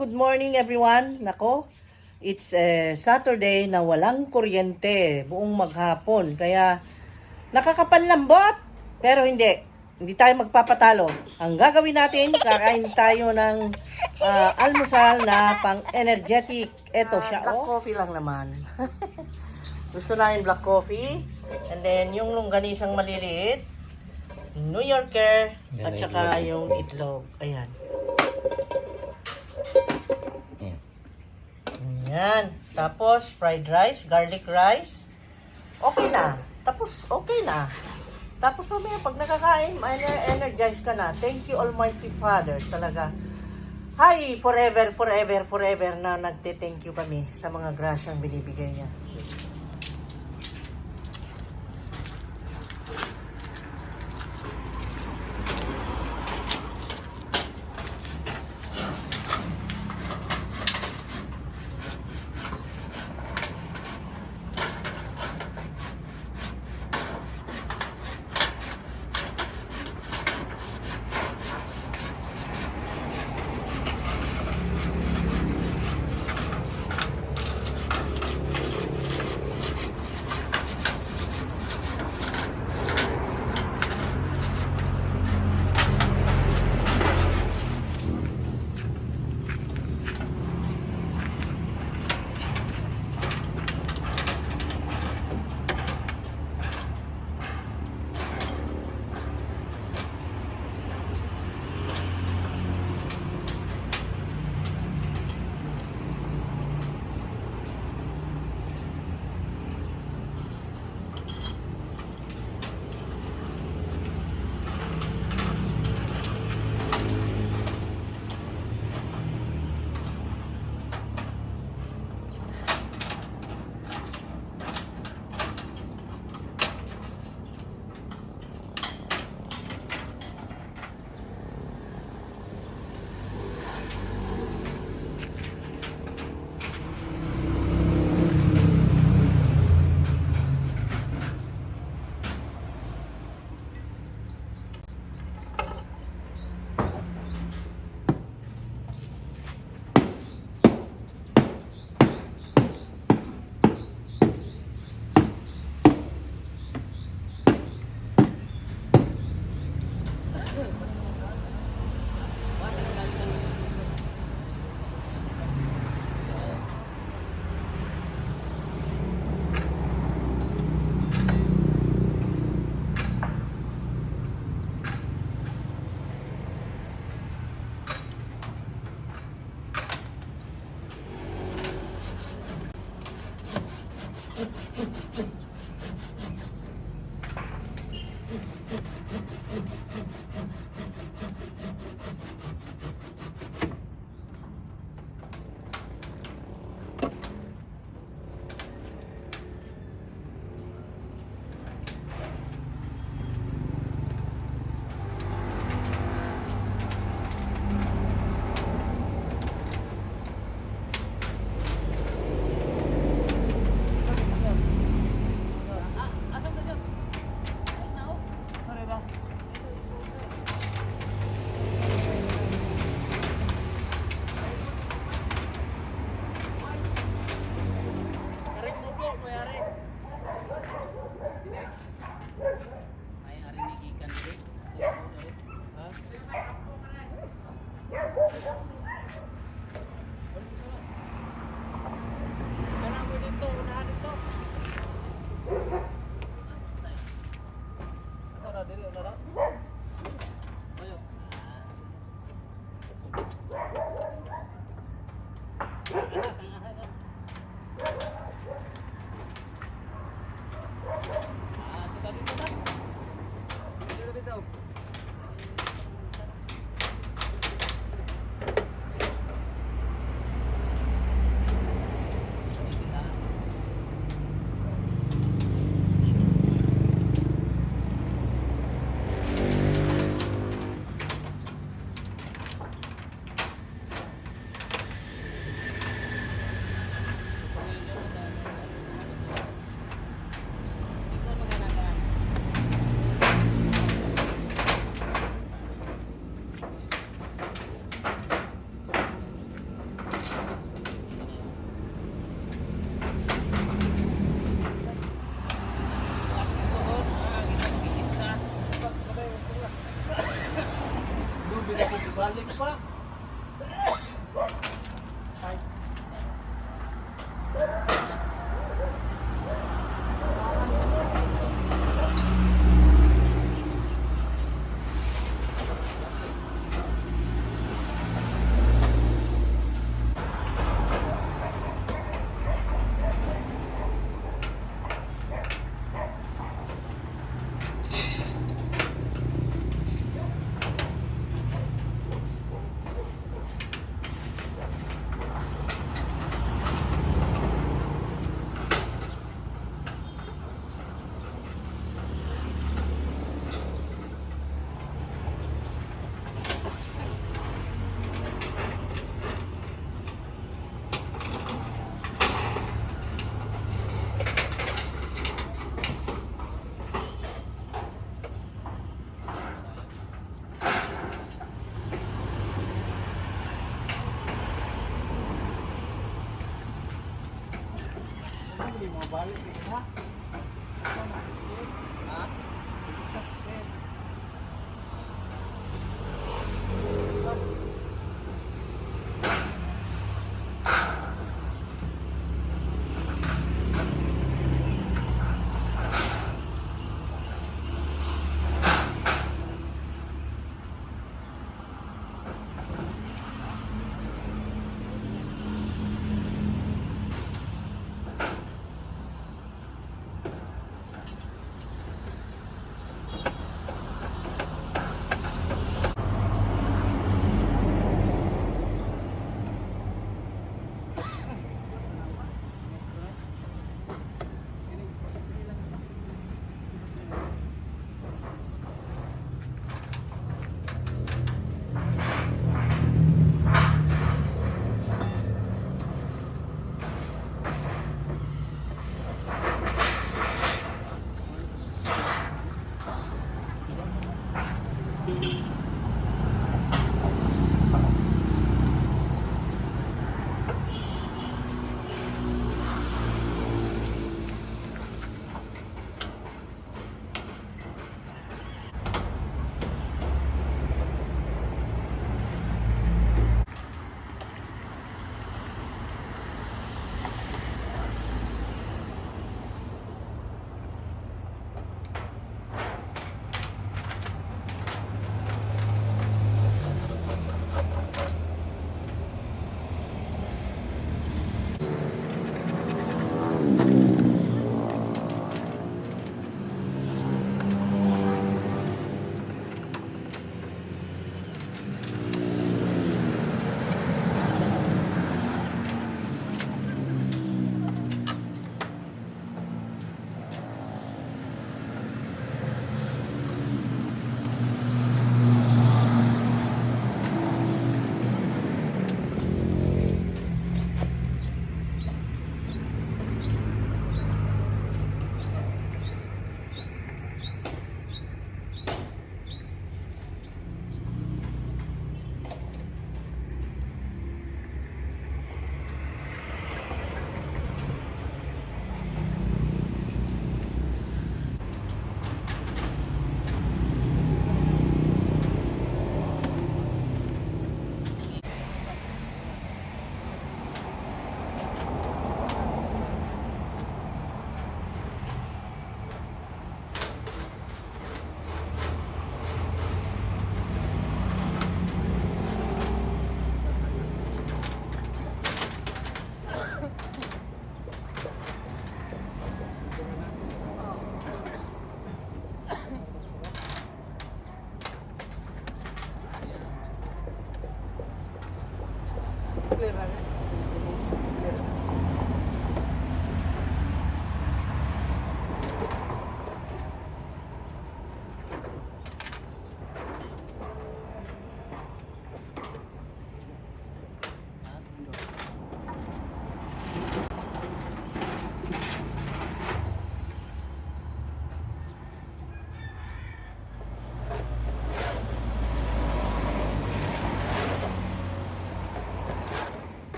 good morning everyone. Nako, it's Saturday na walang kuryente buong maghapon. Kaya nakakapanlambot. Pero hindi tayo magpapatalo. Ang gagawin natin, kakain tayo ng almusal na pang-energetic. Ito siya. Black coffee lang naman. Gusto namin black coffee. And then yung longganisang maliliit, New Yorker, at saka yung itlog. Ayan. Ayan. Tapos, fried rice, garlic rice. Okay na. Tapos, okay na. Tapos mamaya, pag nakakain, energize ka na. Thank you, Almighty Father. Talaga. Hi, forever, forever, forever na nagte-thank you kami sa mga grasyang binibigay niya.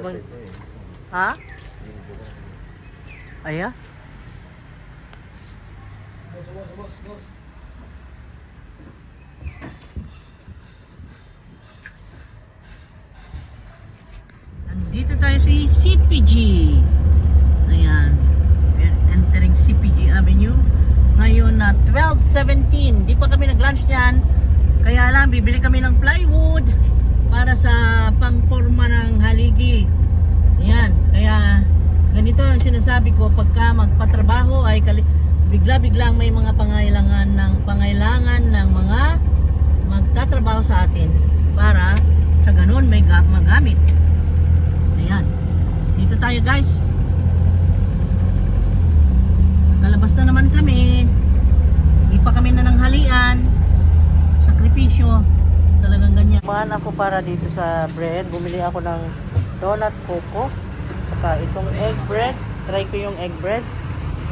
naman. Ha? Aya? Nandito tayo sa CPG. Ayan. We're entering CPG Avenue. Ngayon na 12:17. Di pa kami nag-lunch niyan. Kaya lang, bibili kami ng plywood para sa pangporma ng haligi. Ayan. Kaya ganito ang sinasabi ko, pagka magpatrabaho ay bigla-biglang may mga pangailangan ng mga magtatrabaho sa atin para sa ganun may magamit. Ayan. Dito tayo guys. Nakalabas na naman kami. Hindi pa kami nananghalian. Sakripisyo. Talagang ganyan. Kumahan ako para dito sa bread. Bumili ako ng donut coco. Saka itong egg bread. Try ko yung egg bread.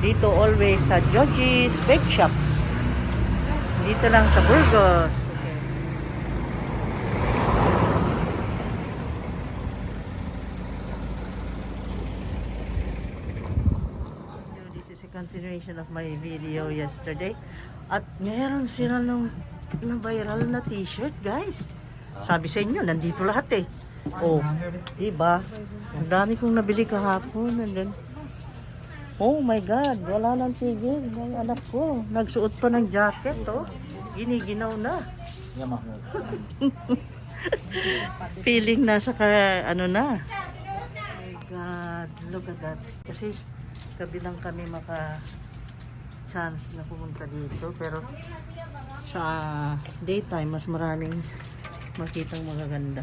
Dito always sa Georgie's Bake Shop. Dito lang sa Burgos. Okay. This is a continuation of my video yesterday. At meron sila ng viral na t-shirt guys. Sabi sa inyo, nandito lahat eh. Oh, diba? Ang dami kong nabili kahapon. And then, oh my God, wala nang tigil. Yung anak ko, nagsuot pa ng jacket, oh. Giniginaw na. Feeling nasa ano na. Oh my God, look at that. Kasi, gabi lang kami chance na pumunta dito. Pero, sa daytime, mas maraming makitang magaganda.